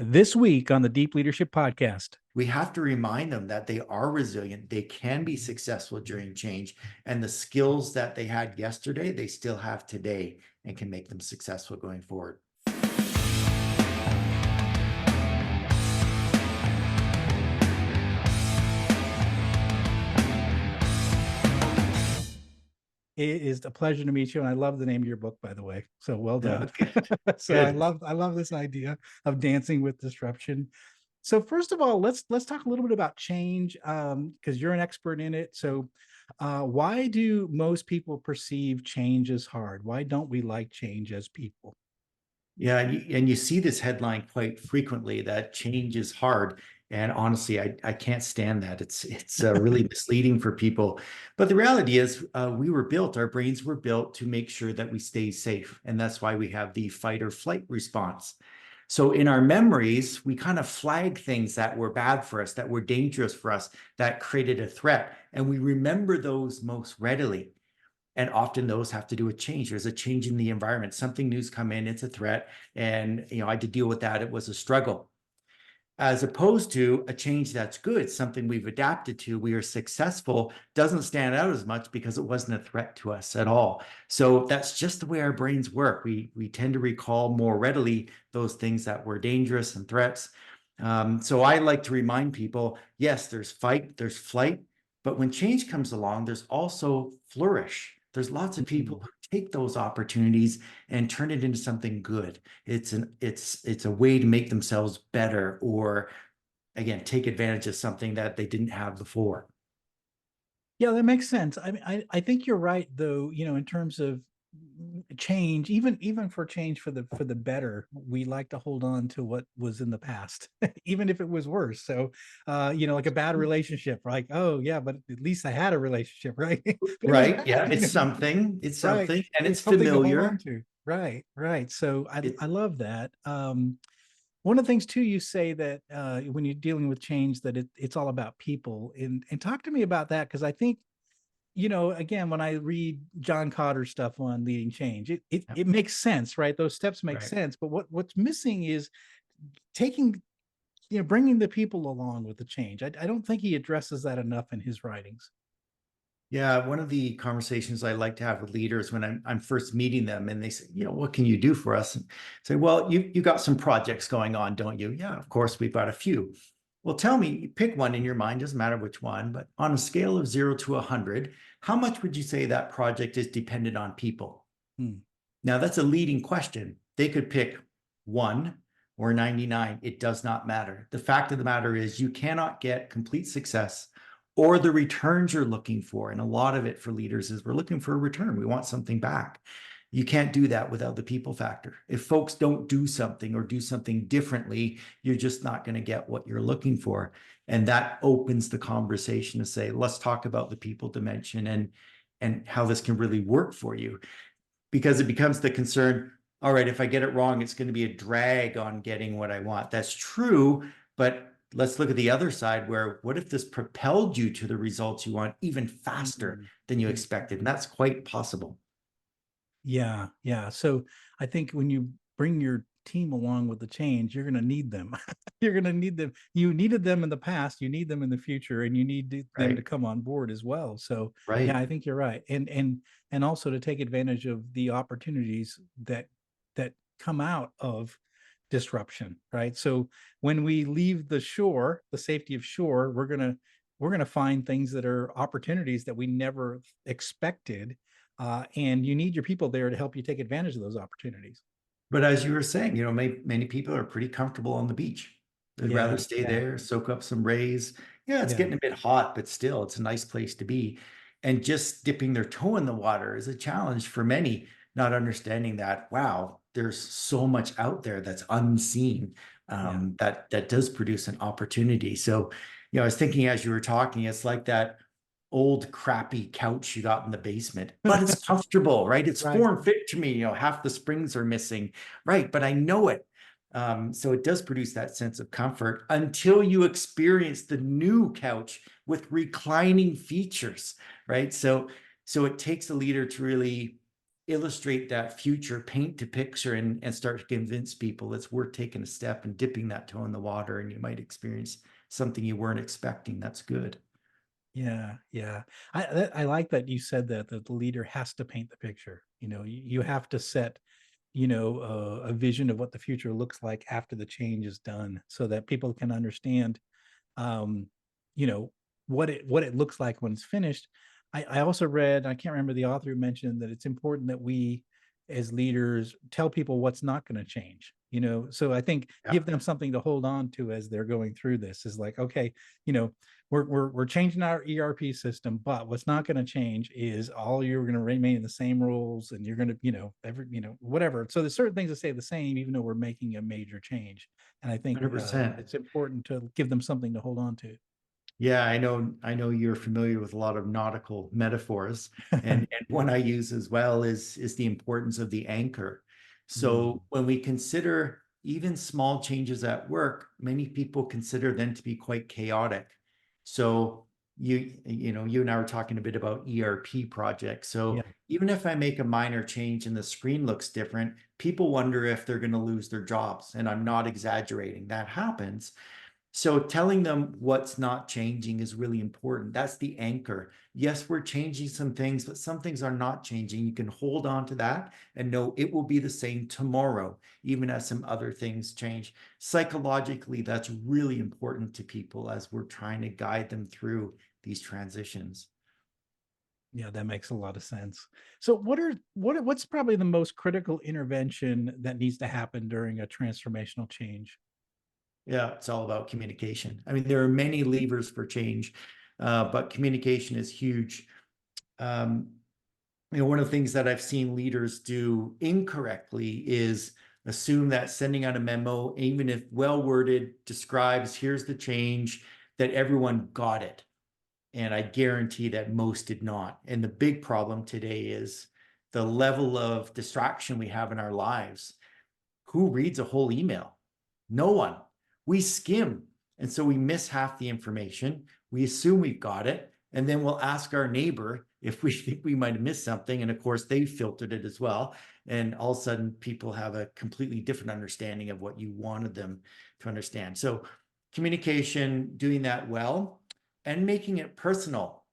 This week on the Deep Leadership Podcast. We have to remind them that they are resilient. They can be successful during change. And the skills that they had yesterday, they still have today and can make them successful going forward. It is a pleasure to meet you, and I love the name of your book, by the way. So well done. So Good. I love this idea of dancing with disruption. So first of all, let's talk a little bit about change, because you're an expert in it. So why do most people perceive change as hard? Why don't we like change as people? Yeah, and you see this headline quite frequently that change is hard. And honestly, I can't stand that. It's really misleading for people. But the reality is, our brains were built to make sure that we stay safe. And that's why we have the fight or flight response. So in our memories, we kind of flag things that were bad for us, that were dangerous for us, that created a threat. And we remember those most readily. And often those have to do with change. There's a change in the environment. Something new's come in, it's a threat. And I had to deal with that. It was a struggle. As opposed to a change that's good, something we've adapted to, we are successful, doesn't stand out as much because it wasn't a threat to us at all. So that's just the way our brains work. We tend to recall more readily those things that were dangerous and threats. So I like to remind people, yes, there's fight, there's flight, but when change comes along, there's also flourish. There's lots of people who take those opportunities and turn it into something good. It's a way to make themselves better, or again, take advantage of something that they didn't have before. Yeah, that makes sense. I mean, I think you're right, though, in terms of change, even for change for the better, we like to hold on to what was in the past, even if it was worse. So like a bad relationship, like, oh yeah, but at least I had a relationship, right? But it was Right. bad, Yeah. It's something. It's right. something. And it's It's something to hold on familiar. to. Right. So It, I love that. One of the things too, you say that when you're dealing with change, that it's all about people, and talk to me about that, because I think, again, when I read John Kotter stuff on leading change, it makes sense, right? Those steps make right. sense, but what's missing is taking, bringing the people along with the change. I don't think he addresses that enough in his writings. Yeah, one of the conversations I like to have with leaders when I'm first meeting them, and they say, what can you do for us? And say, well, you got some projects going on, don't you? Yeah, of course, we've got a few. Well, tell me, pick one in your mind, doesn't matter which one, but on a scale of 0 to 100, how much would you say that project is dependent on people? Hmm. Now, that's a leading question. They could pick 1 or 99. It does not matter. The fact of the matter is, you cannot get complete success or the returns you're looking for. And a lot of it for leaders is we're looking for a return. We want something back. You can't do that without the people factor. If folks don't do something or do something differently, you're just not going to get what you're looking for. And that opens the conversation to say, let's talk about the people dimension and how this can really work for you, because it becomes the concern. All right, if I get it wrong, it's going to be a drag on getting what I want. That's true, but let's look at the other side, where what if this propelled you to the results you want even faster than you expected? And that's quite possible. Yeah. So I think when you bring your team along with the change, you're going to need them. You're going to need them. You needed them in the past, you need them in the future, and you need them to Right. come on board as well. So yeah, Right. I think you're right. And also to take advantage of the opportunities that come out of disruption, right? So when we leave the shore, the safety of shore, we're going to find things that are opportunities that we never expected, and you need your people there to help you take advantage of those opportunities. But as you were saying, many people are pretty comfortable on the beach. They'd rather stay there, soak up some rays. Yeah, it's Yeah, getting a bit hot, but still, it's a nice place to be. And just dipping their toe in the water is a challenge for many, not understanding that, wow, there's so much out there that's unseen, yeah. that does produce an opportunity. So, I was thinking as you were talking, it's like that old crappy couch you got in the basement, but it's comfortable, right? It's Right. form fit to me. Half the springs are missing, right? But I know it. So it does produce that sense of comfort until you experience the new couch with reclining features, right? So it takes a leader to really illustrate that future, paint the picture, and start to convince people it's worth taking a step and dipping that toe in the water, and you might experience something you weren't expecting. That's good. Yeah, yeah. I like that you said that the leader has to paint the picture. You know, you have to set, a vision of what the future looks like after the change is done, so that people can understand, um, you know, what it looks like when it's finished. I also read, I can't remember the author who mentioned that it's important that we as leaders tell people what's not going to change. So I think Yeah. give them something to hold on to as they're going through this. Is like, okay, you know, we're changing our ERP system, but what's not going to change is all you're going to remain in the same rules, and you're going to, whatever. So there's certain things that stay the same, even though we're making a major change. And I think 100%. it's important to give them something to hold on to. Yeah, I know you're familiar with a lot of nautical metaphors, and one I use as well is the importance of the anchor. Mm, So when we consider even small changes at work, many people consider them to be quite chaotic. So you and I were talking a bit about ERP projects. yeah. So even if I make a minor change and the screen looks different, people wonder if they're going to lose their jobs. And I'm not exaggerating. That happens. So telling them what's not changing is really important. That's the anchor. Yes, we're changing some things, but some things are not changing. You can hold on to that and know it will be the same tomorrow, even as some other things change. Psychologically, that's really important to people as we're trying to guide them through these transitions. Yeah, that makes a lot of sense. So what's probably the most critical intervention that needs to happen during a transformational change? Yeah, it's all about communication. I mean, there are many levers for change, but communication is huge. Um, One of the things that I've seen leaders do incorrectly is assume that sending out a memo, even if well worded, describes here's the change, that everyone got it. And I guarantee that most did not. And the big problem today is the level of distraction we have in our lives. Who reads a whole email? No one. We skim. And so we miss half the information. We assume we've got it. And then we'll ask our neighbor if we think we might have missed something. And of course, they filtered it as well. And all of a sudden, people have a completely different understanding of what you wanted them to understand. So, communication, doing that well, and making it personal.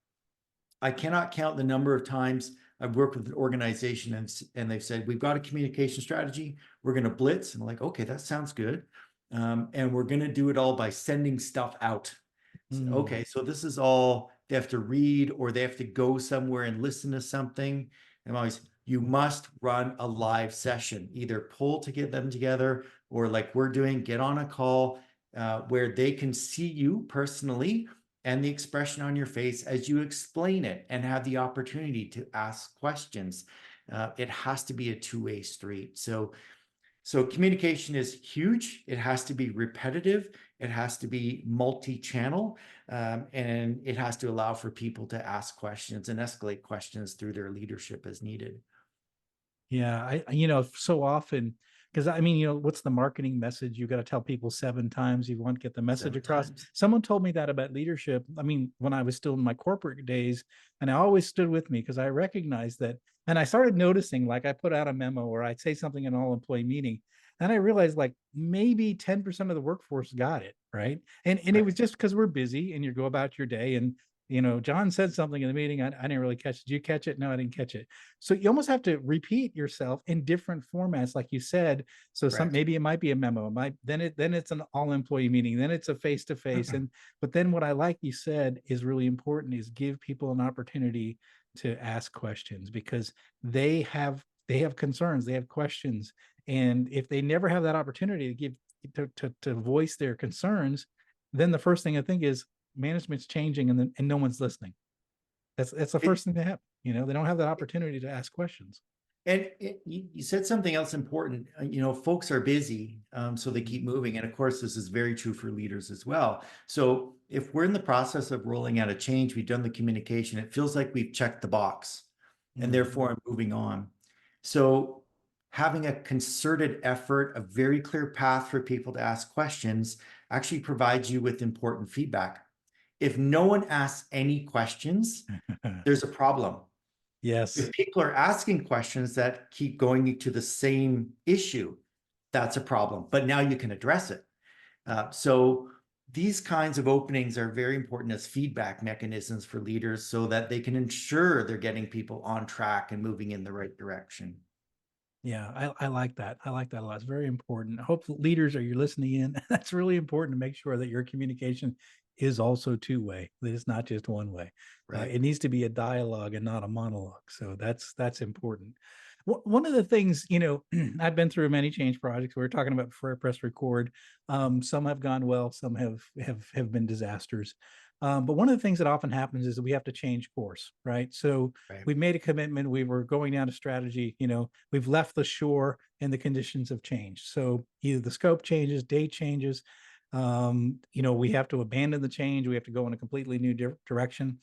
I cannot count the number of times I've worked with an organization and they've said, we've got a communication strategy. We're going to blitz. And I'm like, okay, that sounds good. And we're going to do it all by sending stuff out. Mm, Okay, so this is all they have to read or they have to go somewhere and listen to something. And I'm always, you must run a live session, either pull to get them together or like we're doing, get on a call where they can see you personally and the expression on your face as you explain it and have the opportunity to ask questions. It has to be a two-way street. So communication is huge. It has to be repetitive. It has to be multi-channel, and it has to allow for people to ask questions and escalate questions through their leadership as needed. yeah, so often, because I mean, what's the marketing message? You got to tell people 7 times you want to get the message Seven across. times. Someone told me that about leadership. I mean, when I was still in my corporate days, and it always stood with me because I recognized that, and I started noticing, like I put out a memo or I'd say something in an all employee meeting, and I realized like maybe 10% of the workforce got it, right? And it Right. was just because we're busy and you go about your day, and John said something in the meeting. I didn't really catch it. Did you catch it? No, I didn't catch it. So you almost have to repeat yourself in different formats, like you said. So Correct. maybe it might be a memo. It might then it's an all employee meeting. Then it's a face to face. And but then what I like you said is really important is give people an opportunity to ask questions, because they have concerns, they have questions, and if they never have that opportunity to give to voice their concerns, then the first thing I think is management's changing, and no one's listening. That's the It, first thing they have. They don't have that opportunity to ask questions. and you said something else important. Folks are busy, so they keep moving. And of course, this is very true for leaders as well. So if we're in the process of rolling out a change, we've done the communication, it feels like we've checked the box and Mm, therefore I'm moving on. So having a concerted effort, a very clear path for people to ask questions actually provides you with important feedback. If no one asks any questions, there's a problem. Yes. If people are asking questions that keep going to the same issue, that's a problem. But now you can address it. So these kinds of openings are very important as feedback mechanisms for leaders so that they can ensure they're getting people on track and moving in the right direction. Yeah, I like that. I like that a lot. It's very important. I hope that leaders are you listening in. That's really important to make sure that your communication is also two-way. That it's not just one way. Right. It needs to be a dialogue and not a monologue. So that's important. One of the things, I've been through many change projects. We were talking about before I press record. Some have gone well, some have been disasters. But one of the things that often happens is that we have to change course, right? So Right. we've made a commitment. We were going down a strategy. We've left the shore and the conditions have changed. So either the scope changes, date changes. We have to abandon the change. We have to go in a completely new direction.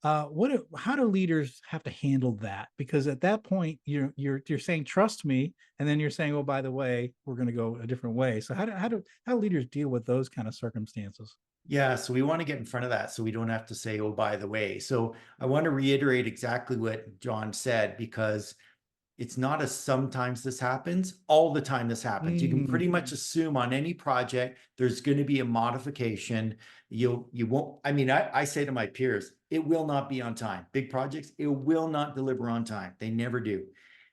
How do leaders have to handle that? Because at that point, you're saying trust me, and then you're saying, oh, by the way, we're going to go a different way. So how do leaders deal with those kind of circumstances? Yeah, so we want to get in front of that so we don't have to say, oh, by the way. So I want to reiterate exactly what John said, because it's not a sometimes this happens, all the time this happens. You can pretty much assume on any project there's going to be a modification. You won't, I mean, I say to my peers, it will not be on time. Big projects, it will not deliver on time. They never do.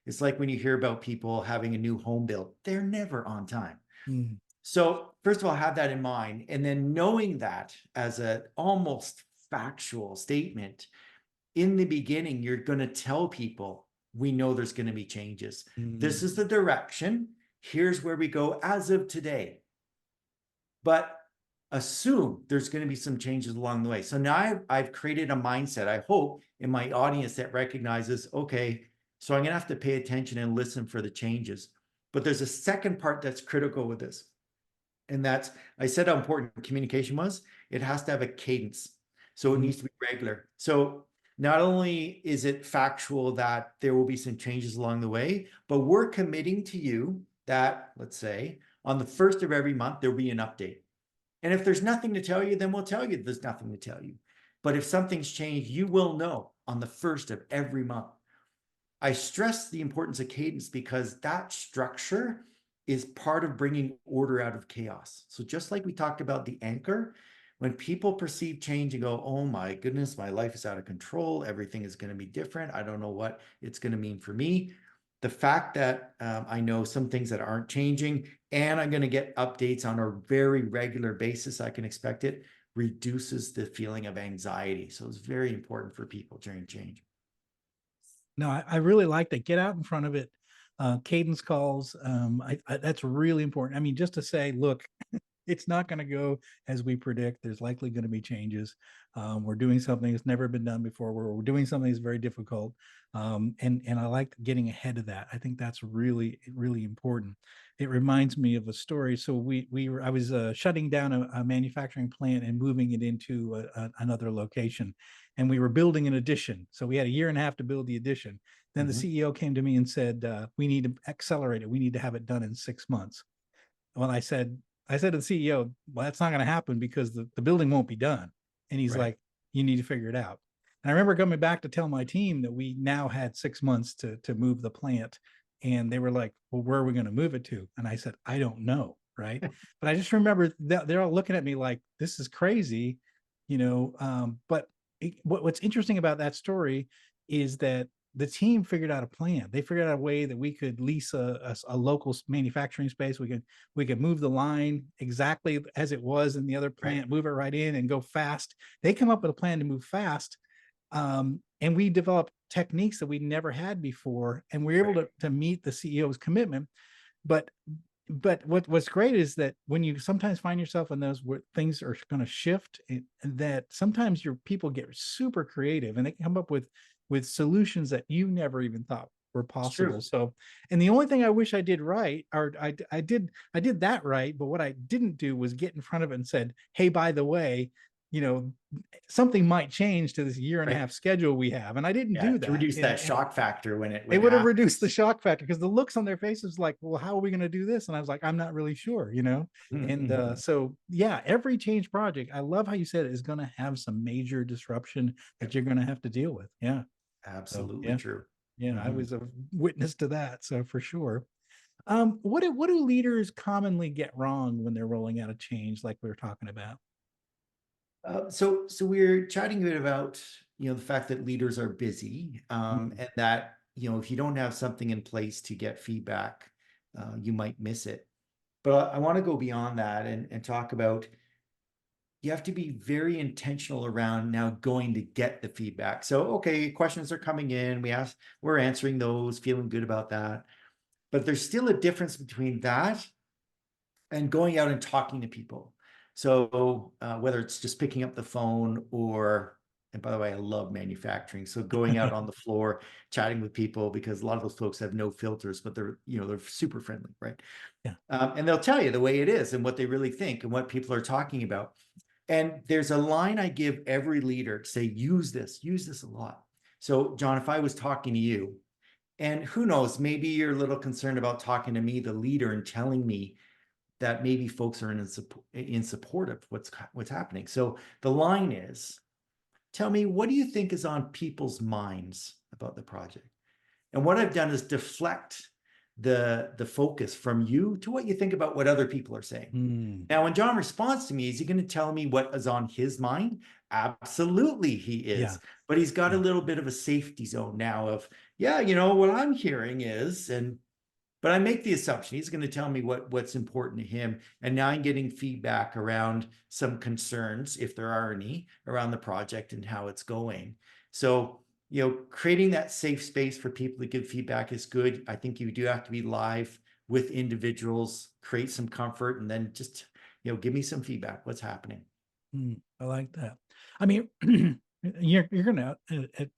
It's like when you hear about people having a new home built, they're never on time. Mm. So first of all, have that in mind. And then knowing that as a almost factual statement, in the beginning, you're going to tell people, we know there's going to be changes. This is the direction. Here's where we go as of today. But assume there's going to be some changes along the way. So now I've created a mindset, I hope, in my audience that recognizes, okay, so I'm going to have to pay attention and listen for the changes. But there's a second part that's critical with this. And that's, I said how important communication was. It has to have a cadence. So it needs to be regular. So not only is it factual that there will be some changes along the way, but we're committing to you that, let's say, on the first of every month, there'll be an update. And if there's nothing to tell you, then we'll tell you there's nothing to tell you. But if something's changed, you will know on the first of every month. I stress the importance of cadence because that structure is part of bringing order out of chaos. So just like we talked about the anchor, when people perceive change and go, oh my goodness, my life is out of control, everything is going to be different, I don't know what it's going to mean for me. The fact that I know some things that aren't changing and I'm going to get updates on a very regular basis, I can expect it, reduces the feeling of anxiety. So it's very important for people during change. No, I really like that. Get out in front of it. Cadence calls. That's really important. I mean, just to say, look, it's not going to go as we predict. There's likely going to be changes. We're doing something that's never been done before. We're doing something that's very difficult. And I like getting ahead of that. I think that's really, really important. It reminds me of a story. So I was shutting down a manufacturing plant and moving it into another location, and we were building an addition. So we had a year and a half to build the addition. Then the CEO came to me and said, "We need to accelerate it. We need to have it done in 6 months." Well, I said to the CEO, well, that's not going to happen because the building won't be done. And he's Right. like, you need to figure it out. And I remember coming back to tell my team that we now had 6 months to move the plant. And they were like, well, where are we going to move it to? And I said, I don't know. Right. But I just remember that they're all looking at me like, this is crazy, but what's interesting about that story is that the team figured out a plan. They figured out a way that we could lease a local manufacturing space. We could move the line exactly as it was in the other plant, Right. move it right in and go fast. They come up with a plan to move fast. And we developed techniques that we never had before. And we were able to meet the CEO's commitment. But what's great is that when you sometimes find yourself in those where things are going to shift, and that sometimes your people get super creative and they come up with solutions that you never even thought were It's true. possible. So, and the only thing I wish I did right, or I did that right, but what I didn't do was get in front of it and said, hey, by the way, something might change to this year and a Right. half schedule we have. And I didn't Yeah, do to that. reduce that shock factor when It it would have reduced the happens. shock factor because the looks on their faces like, well, how are we going to do this? And I was like, I'm not really sure. And so yeah, every change project, I love how you said it, is going to have some major disruption that you're going to have to deal with. Yeah. So Absolutely yeah, true. yeah, I Mhm. was a witness to that. So for sure. What do leaders commonly get wrong when they're rolling out a change like we were talking about? So we're chatting a bit about, the fact that leaders are busy, Mm, and that, if you don't have something in place to get feedback, you might miss it. But I want to go beyond that and talk about, you have to be very intentional around now going to get the feedback. So, okay, questions are coming in. We're answering those, feeling good about that. But there's still a difference between that and going out and talking to people. So whether it's just picking up the phone or, and by the way, I love manufacturing. So going out on the floor, chatting with people, because a lot of those folks have no filters, but they're super friendly, right? yeah. And they'll tell you the way it is and what they really think and what people are talking about. And there's a line I give every leader to say, use this a lot. So John, if I was talking to you, and who knows, maybe you're a little concerned about talking to me, the leader, and telling me that maybe folks are in support of what's happening. So the line is, tell me, what do you think is on people's minds about the project? And what I've done is deflect the focus from you to what you think about what other people are saying. Mm, Now, when John responds to me, is he going to tell me what is on his mind? Absolutely, he yeah. is. But he's got a Yeah. little bit of a safety zone now of, yeah, what I'm hearing is, but I make the assumption he's going to tell me what's important to him. And now I'm getting feedback around some concerns, if there are any, around the project and how it's going. So, creating that safe space for people to give feedback is good. I think you do have to be live with individuals, create some comfort, and then just, give me some feedback. What's happening? I like that. I mean, you're going to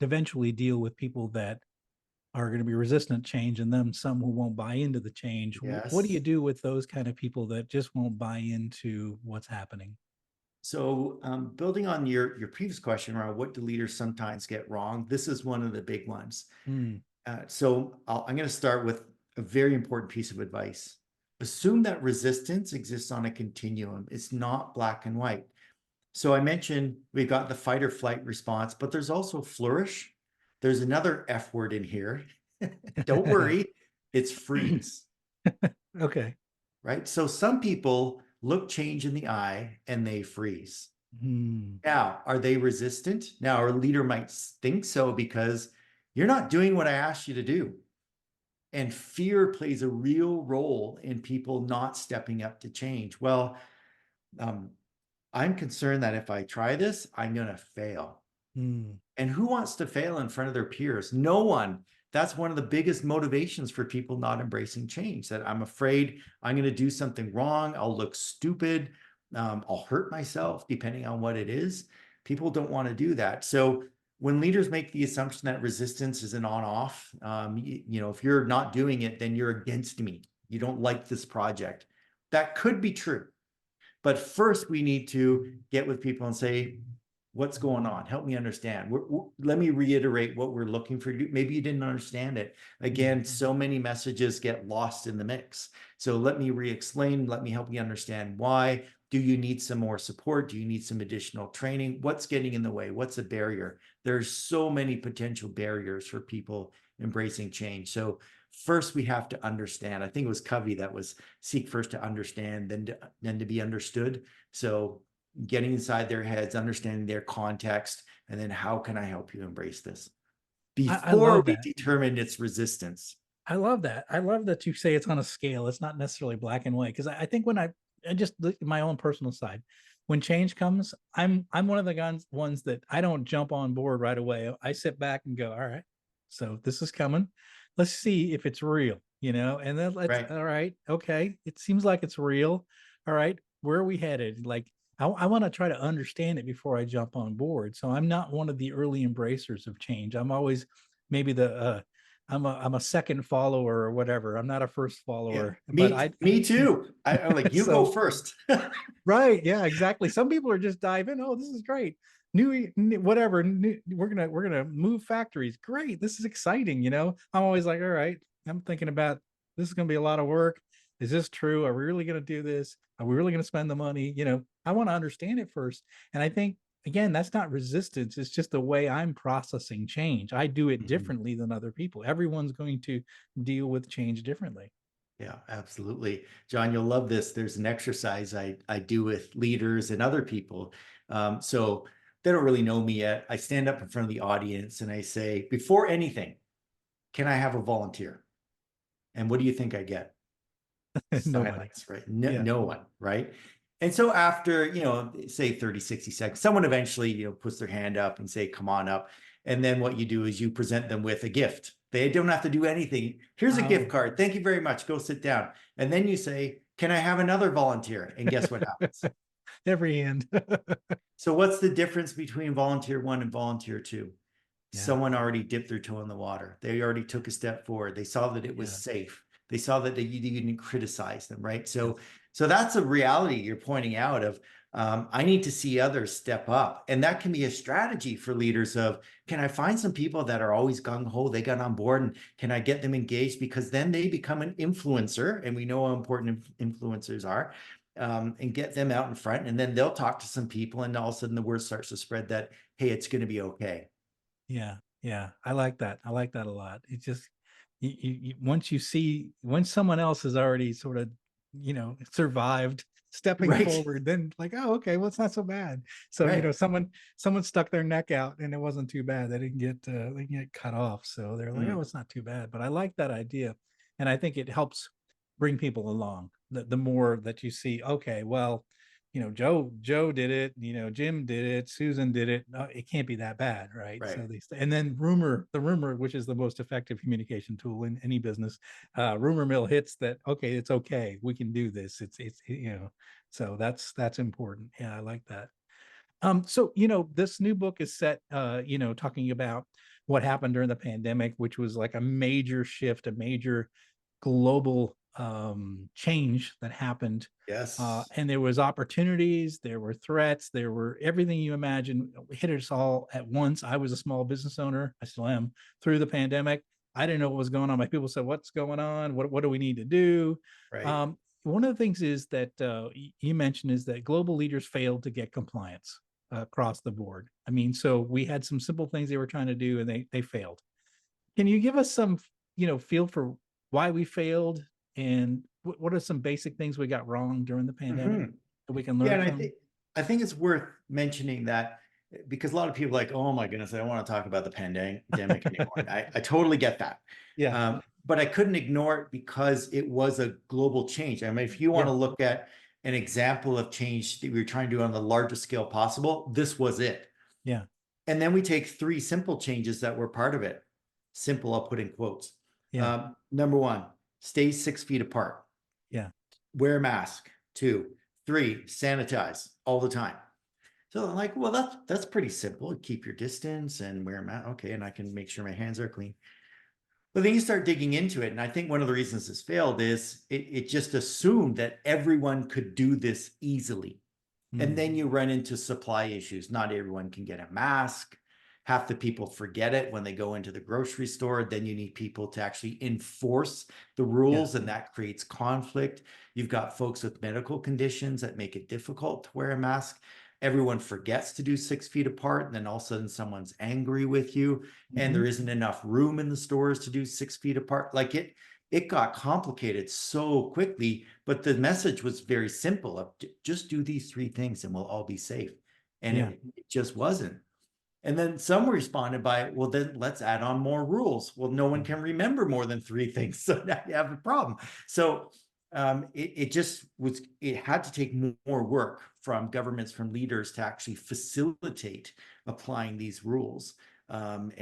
eventually deal with people that are going to be resistant to change, and then some who won't buy into the change. What do you Yes. do with those kind of people that just won't buy into what's happening? So, building on your previous question around what do leaders sometimes get wrong, this is one of the big ones. Mm, I'm going to start with a very important piece of advice. Assume that resistance exists on a continuum. It's not black and white. So I mentioned we've got the fight or flight response, but there's also flourish. There's another F word in here. Don't worry, it's freeze, okay. right? So some people look change in the eye and they freeze. Mm, Now, are they resistant? Now, our leader might think so because you're not doing what I asked you to do. And fear plays a real role in people not stepping up to change. Well, um, I'm concerned that if I try this, I'm going to fail. mm, And who wants to fail in front of their peers? No one. That's one of the biggest motivations for people not embracing change, that I'm afraid I'm going to do something wrong. I'll look stupid. I'll hurt myself, depending on what it is. People don't want to do that. So when leaders make the assumption that resistance is an on-off, if you're not doing it, then you're against me. You don't like this project. That could be true. But first, we need to get with people and say, what's going on? Help me understand. Let me reiterate what we're looking for. Maybe you didn't understand it. Again, so many messages get lost in the mix. So let me re-explain. Let me help you understand why. Do you need some more support? Do you need some additional training? What's getting in the way? What's a barrier? There's so many potential barriers for people embracing change. So first we have to understand. I think it was Covey that was seek first to understand, then to be understood. So getting inside their heads, understanding their context, and then how can I help you embrace this I before love we that. determine its resistance. I love that. I love that you say it's on a scale. It's not necessarily black and white. Because I think when I just look at my own personal side, when change comes, I'm one of the ones that I don't jump on board right away. I sit back and go, all right, so this is coming. Let's see if it's real, and then Right. all right, okay, it seems like it's real. All right, where are we headed? Like, I want to try to understand it before I jump on board. So I'm not one of the early embracers of change. I'm always maybe I'm a second follower or whatever. I'm not a first Yeah. follower, but Me too. I'm like, you go so first. right, yeah, exactly. Some people are just diving. Oh, this is great. Whatever. We're gonna move factories. Great. This is exciting. I'm always like, all right. I'm thinking about this is gonna be a lot of work. Is this true? Are we really gonna do this? Are we really gonna spend the money? I want to understand it first. And I think again, that's not resistance. It's just the way I'm processing change. I do it Mhm. differently than other people. Everyone's going to deal with change differently. Yeah, absolutely. John, you'll love this. There's an exercise I do with leaders and other people. So they don't really know me yet. I stand up in front of the audience and I say, before anything, can I have a volunteer? And what do you think I get? Nobody. Silence, right? No, Yeah. no one, right? And so after, say 30, 60 seconds, someone eventually, puts their hand up and say, come on up. And then what you do is you present them with a gift. They don't have to do anything. Here's a gift Oh, card. Thank you very much. Go sit down. And then you say, can I have another volunteer? And guess what happens? every end. So what's the difference between volunteer one and volunteer two? Yeah. Someone already dipped their toe in the water. They already took a step forward. They saw that it was Yeah. safe. They saw that you didn't criticize them, right? Yes. So that's a reality you're pointing out of, I need to see others step up. And that can be a strategy for leaders of, can I find some people that are always gung-ho, they got on board, and can I get them engaged? Because then they become an influencer, and we know how important influencers are, and get them out in front, and then they'll talk to some people, and all of a sudden the word starts to spread that, hey, it's going to be okay. Yeah. Yeah. I like that. I like that a lot. It just, once you see, once someone else has already sort of, survived stepping Right. forward, then like, oh, okay, well, it's not so bad. So, Right. someone stuck their neck out and it wasn't too bad. They didn't get cut off. So they're like, oh, Mm. it's not too bad. But I like that idea. And I think it helps bring people along. The more that you see, okay, well, Joe did it, Jim did it, Susan did it. No, it can't be that bad, right? Right. So and then the rumor, which is the most effective communication tool in any business, rumor mill hits that, okay, it's okay, we can do this. So that's important. Yeah, I like that. So this new book is set, talking about what happened during the pandemic, which was like a major shift, a major global change that happened. Yes. And there was opportunities, there were threats, there were everything you imagine hit us all at once. I was a small business owner, I still am, through the pandemic. I didn't know what was going on. My people said, "What's going on? What do we need to do?" Right. Um, One of the things is that you mentioned is that global leaders failed to get compliance across the board. I mean, so we had some simple things they were trying to do, and they failed. Can you give us some, feel for why we failed, and what are some basic things we got wrong during the pandemic Mhm. that we can Yeah, learn and from? I think it's worth mentioning that, because a lot of people are like, oh my goodness, I don't want to talk about the pandemic anymore. And I totally get that. Yeah, But I couldn't ignore it because it was a global change. I mean, if you want yeah, to look at an example of change that we were trying to do on the largest scale possible, this was it. yeah, And then we take three simple changes that were part of it. Simple, I'll put in quotes. yeah, Number one, stay 6 feet apart. yeah, Wear a mask. Two, three, sanitize all the time. So I'm like, well, that's pretty simple. Keep your distance and wear a mask. Okay, and I can make sure my hands are clean. But then you start digging into it, and I think one of the reasons this failed is it just assumed that everyone could do this easily. And mm, then you run into supply issues. Not everyone can get a mask. Half the people forget it when they go into the grocery store. Then you need people to actually enforce the yeah, rules, and that creates conflict. You've got folks with medical conditions that make it difficult to wear a mask. Everyone forgets to do 6 feet apart, and then all of a sudden someone's angry with you, and mhm, there isn't enough room in the stores to do 6 feet apart. Like it got complicated so quickly, but the message was very simple of just do these three things and we'll all be safe. And yeah, it just wasn't. And then some responded by, well, then let's add on more rules. Well, no one mhm, can remember more than three things. So now you have a problem. So it just was, it had to take more work from governments, from leaders to actually facilitate applying these rules. And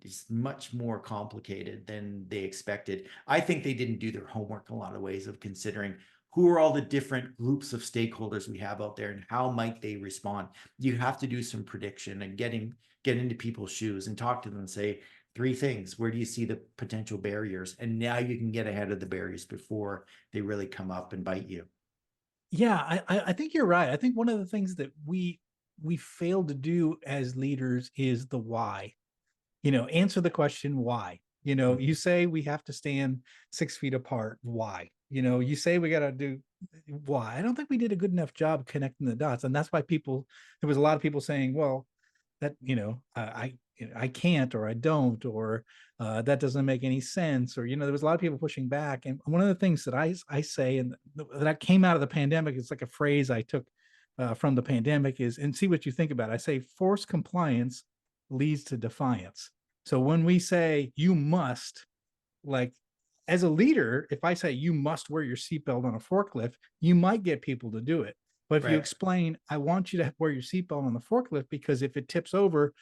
it's much more complicated than they expected. I think they didn't do their homework in a lot of ways of considering who are all the different groups of stakeholders we have out there and how might they respond. You have to do some prediction and get into people's shoes and talk to them and say three things. Where do you see the potential barriers? And now you can get ahead of the barriers before they really come up and bite you. yeah. I think you're right. I think one of the things that we fail to do as leaders is the why. Answer the question why. You say we have to stand 6 feet apart. Why? you say we got to do why. I don't think we did a good enough job connecting the dots. And that's why there was a lot of people saying, well, that, I can't, or I don't, or that doesn't make any sense. Or, there was a lot of people pushing back. And one of the things that I say, and that came out of the pandemic, it's like a phrase I took from the pandemic is, and see what you think about it. I say forced compliance leads to defiance. So when we say you must, like, as a leader, if I say you must wear your seatbelt on a forklift, you might get people to do it. But if you Right. explain, I want you to wear your seatbelt on the forklift because if it tips over,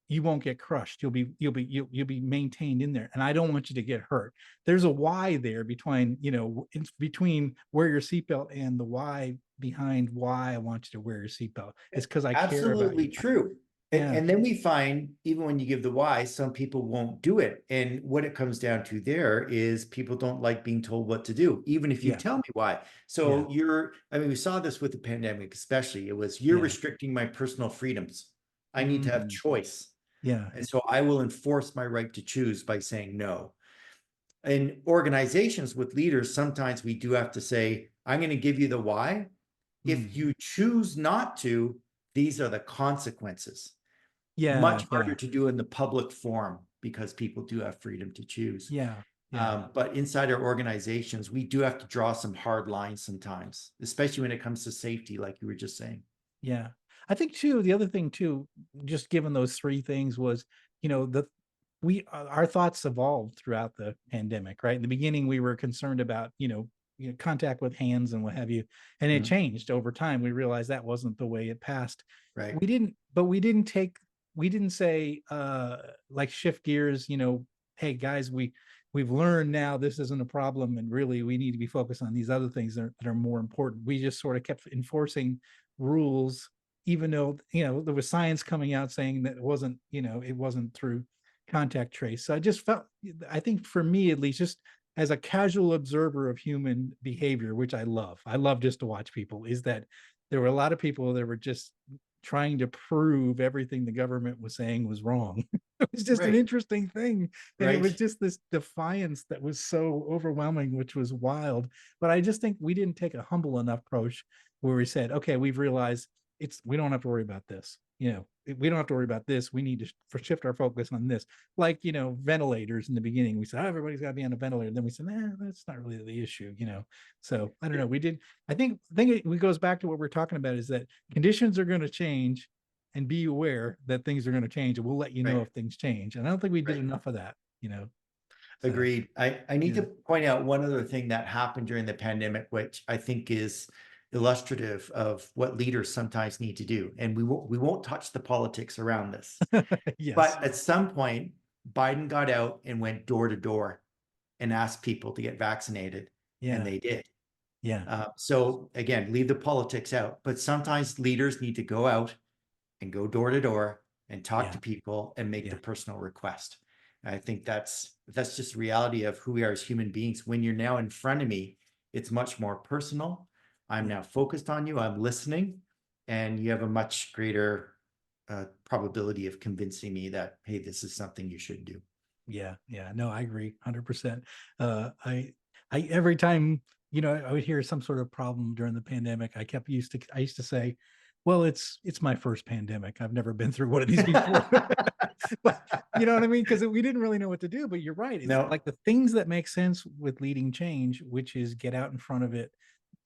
you won't get crushed. You'll be maintained in there, and I don't want you to get hurt. There's a why there between between wear your seatbelt and the why behind why I want you to wear your seatbelt. It's because I care about Absolutely you. true. Yeah, And then we find, even when you give the why, some people won't do it. And what it comes down to there is people don't like being told what to do, even if you yeah, tell me why. yeah, So I mean, we saw this with the pandemic, especially. It was, you're yeah. restricting my personal freedoms. I need to have Mhm. choice. Yeah, And so I will enforce my right to choose by saying no. In organizations with leaders, sometimes we do have to say, I'm going to give you the why. If mhm. you choose not to, these are the consequences. Yeah, Much yeah, harder to do in the public forum because people do have freedom to choose. yeah, yeah. But inside our organizations, we do have to draw some hard lines sometimes, especially when it comes to safety, like you were just saying. Yeah. I think too, the other thing too, just given those three things was, the our thoughts evolved throughout the pandemic, right? In the beginning, we were concerned about, contact with hands and what have you. And it Mhm. changed over time. We realized that wasn't the way it passed. Right. We didn't say like shift gears, hey guys, we've learned now this isn't a problem and really we need to be focused on these other things that are more important. We just sort of kept enforcing rules, even though there was science coming out saying that it wasn't through contact trace. So I think for me at least, just as a casual observer of human behavior, which I love just to watch people, is that there were a lot of people that were just trying to prove everything the government was saying was wrong. It was just an Right. interesting thing. And it was Right. just this defiance that was so overwhelming, which was wild. But I just think we didn't take a humble enough approach where we said, okay, we've realized we don't have to worry about this. We don't have to worry about this. We need to shift our focus on this. Like, ventilators in the beginning, we said, oh, everybody's got to be on a ventilator. Then we said, that's not really the issue. So I don't know. I think it goes back to what we're talking about is that conditions are going to change and be aware that things are going to change and we'll let you know Right. if things change. And I don't think we did Right. enough of that. So Agreed. I need yeah. to point out one other thing that happened during the pandemic, which I think is illustrative of what leaders sometimes need to do. And we won't touch the politics around this. Yes. But at some point, Biden got out and went door to door and asked people to get vaccinated, and Yeah. they did. Yeah. So again, leave the politics out, but sometimes leaders need to go out and go door to door and talk Yeah. to people and make the Yeah. personal request. And I think that's just reality of who we are as human beings. When you're now in front of me, it's much more personal. I'm Yeah. now focused on you. I'm listening, and you have a much greater probability of convincing me that, hey, this is something you should do. Yeah, yeah. No, I agree 100%. I every time, I would hear some sort of problem during the pandemic, I used to say, well, it's my first pandemic. I've never been through one of these before. But you know what I mean? Because we didn't really know what to do. But you're right. It's No, like the things that make sense with leading change, which is get out in front of it,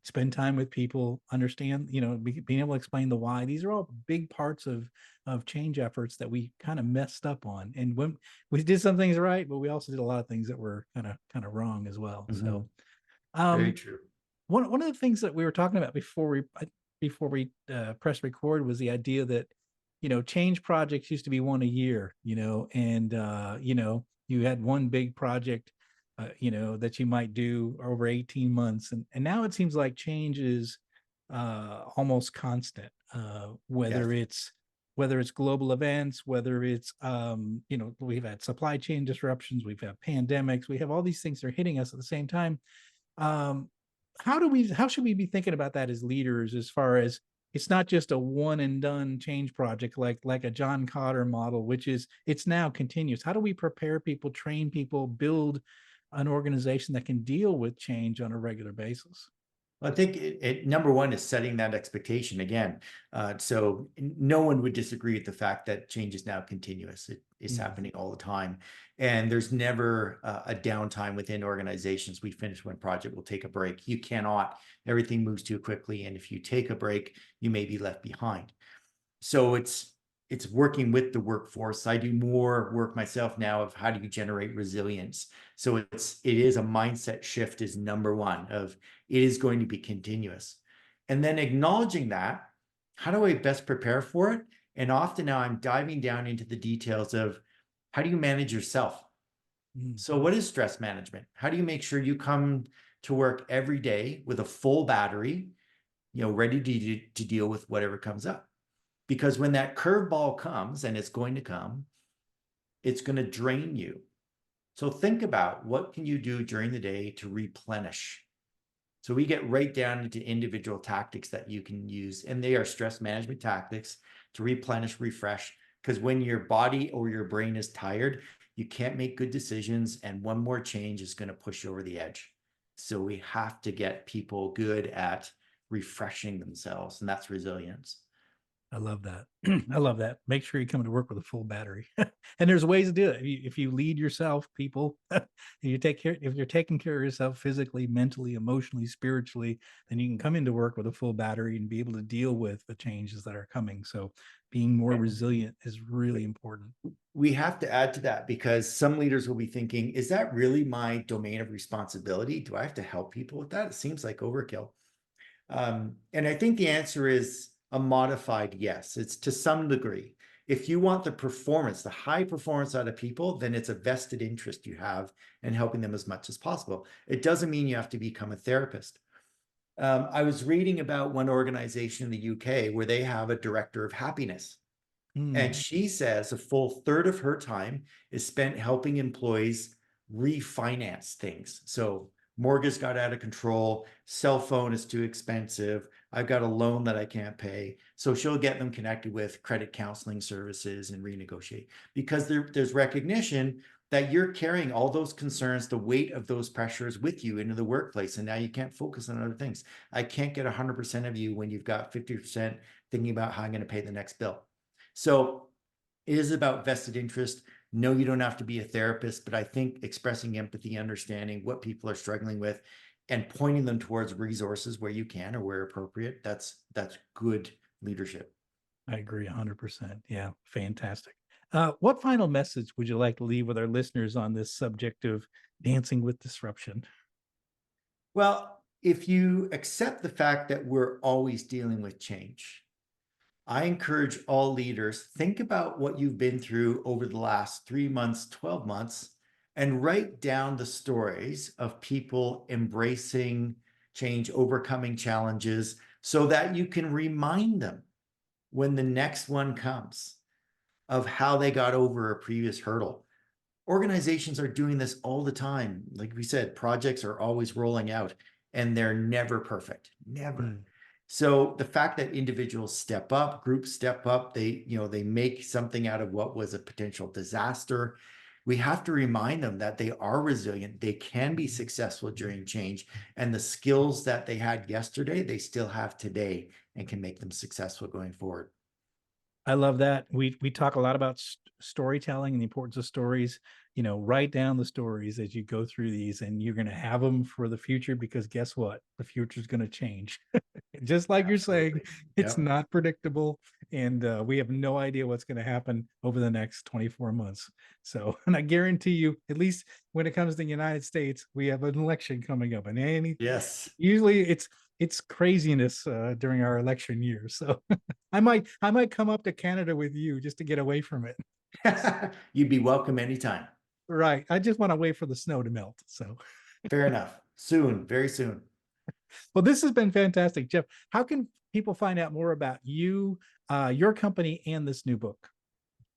spend time with people, understand, being able to explain the why. These are all big parts of change efforts that we kind of messed up on. And when we did some things right, but we also did a lot of things that were kind of wrong as well. mhm, So very um true. one of the things that we were talking about before we press record was the idea that change projects used to be one a year, and you had one big project that you might do over 18 months, and now it seems like change is almost constant, Yes. whether it's global events, whether it's we've had supply chain disruptions, we've had pandemics, we have all these things that are hitting us at the same time. um, how should we be thinking about that as leaders, as far as it's not just a one and done change project like a John Cotter model, which is it's now continuous. How do we prepare people, train people, build an organization that can deal with change on a regular basis? I think number one is setting that expectation again. So no one would disagree with the fact that change is now continuous. It is happening all the time. And there's never a downtime within organizations. We finish one project, we'll take a break. You cannot, everything moves too quickly. And if you take a break, you may be left behind. So it's working with the workforce. I do more work myself now of how do you generate resilience. So it is a mindset shift is number one of it is going to be continuous. And then acknowledging that, how do I best prepare for it? And often now I'm diving down into the details of how do you manage yourself? So what is stress management? How do you make sure you come to work every day with a full battery, ready to deal with whatever comes up? Because when that curveball comes, and it's going to come, it's going to drain you. So think about what can you do during the day to replenish. So we get right down into individual tactics that you can use, and they are stress management tactics to replenish, refresh, because when your body or your brain is tired, you can't make good decisions, and one more change is going to push you over the edge. So we have to get people good at refreshing themselves, and that's resilience. I love that. I love that. Make sure you come to work with a full battery. And there's ways to do it. If you lead yourself, people, if you're taking care of yourself physically, mentally, emotionally, spiritually, then you can come into work with a full battery and be able to deal with the changes that are coming. So being more resilient is really important. We have to add to that because some leaders will be thinking, is that really my domain of responsibility? Do I have to help people with that? It seems like overkill. And I think the answer is a modified yes. It's to some degree. If you want the performance, the high performance out of people, then it's a vested interest you have in helping them as much as possible. It doesn't mean you have to become a therapist. I was reading about one organization in the UK where they have a director of happiness. And she says a full third of her time is spent helping employees refinance things. So mortgage got out of control, cell phone is too expensive, I've got a loan that I can't pay. So she'll get them connected with credit counseling services and renegotiate, because there's recognition that you're carrying all those concerns, the weight of those pressures with you into the workplace. And now you can't focus on other things. I can't get 100% of you when you've got 50% thinking about how I'm going to pay the next bill. So it is about vested interest. No, you don't have to be a therapist, but I think expressing empathy, understanding what people are struggling with, and pointing them towards resources where you can or where appropriate, that's good leadership. I agree 100%. Yeah, fantastic. What final message would you like to leave with our listeners on this subject of dancing with disruption? Well, if you accept the fact that we're always dealing with change, I encourage all leaders, think about what you've been through over the last 3 months, 12 months, and write down the stories of people embracing change, overcoming challenges, so that you can remind them when the next one comes of how they got over a previous hurdle. Organizations are doing this all the time. Like we said, projects are always rolling out and they're never perfect, never. So the fact that individuals step up, groups step up, they make something out of what was a potential disaster. We have to remind them that they are resilient. They can be successful during change, and the skills that they had yesterday, they still have today and can make them successful going forward. I love that. We talk a lot about storytelling and the importance of stories. Write down the stories as you go through these, and you're going to have them for the future, because guess what? The future is going to change. Just like you're saying, it's not predictable, and we have no idea what's going to happen over the next 24 months. So, and I guarantee you, at least when it comes to the United States, we have an election coming up, and usually it's craziness during our election year. So I might come up to Canada with you just to get away from it. You'd be welcome anytime. Right. I just want to wait for the snow to melt. So fair enough. Soon, very soon. Well, this has been fantastic, Jeff. How can people find out more about you, your company, and this new book?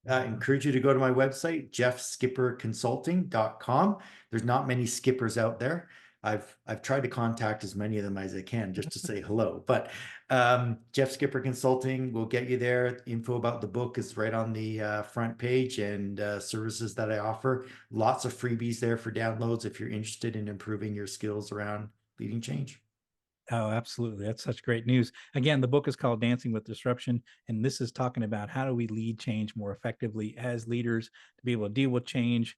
I encourage you to go to my website, jeffskipperconsulting.com. There's not many skippers out there. I've tried to contact as many of them as I can just to say hello. But Jeff Skipper Consulting will get you there. Info about the book is right on the front page, and services that I offer. Lots of freebies there for downloads if you're interested in improving your skills around leading change. Oh, absolutely. That's such great news. Again, the book is called Dancing with Disruption, and this is talking about how do we lead change more effectively as leaders to be able to deal with change.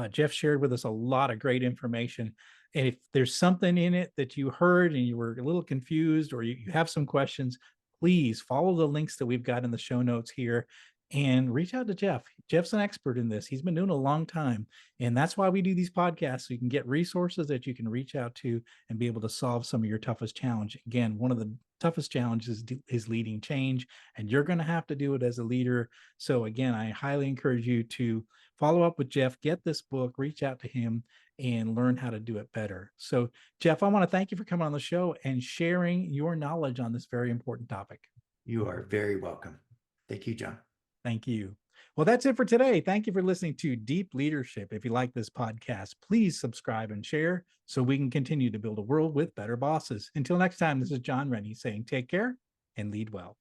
Jeff shared with us a lot of great information. And if there's something in it that you heard and you were a little confused or you have some questions, please follow the links that we've got in the show notes here and reach out to Jeff. Jeff's an expert in this. He's been doing it a long time. And that's why we do these podcasts. So you can get resources that you can reach out to and be able to solve some of your toughest challenge. Again, one of the toughest challenges is leading change, and you're going to have to do it as a leader. So again, I highly encourage you to follow up with Jeff, get this book, reach out to him, and learn how to do it better. So Jeff, I want to thank you for coming on the show and sharing your knowledge on this very important topic. You are very welcome. Thank you, John. Thank you. Well, that's it for today. Thank you for listening to Deep Leadership. If you like this podcast, please subscribe and share so we can continue to build a world with better bosses. Until next time, this is John Rennie saying take care and lead well.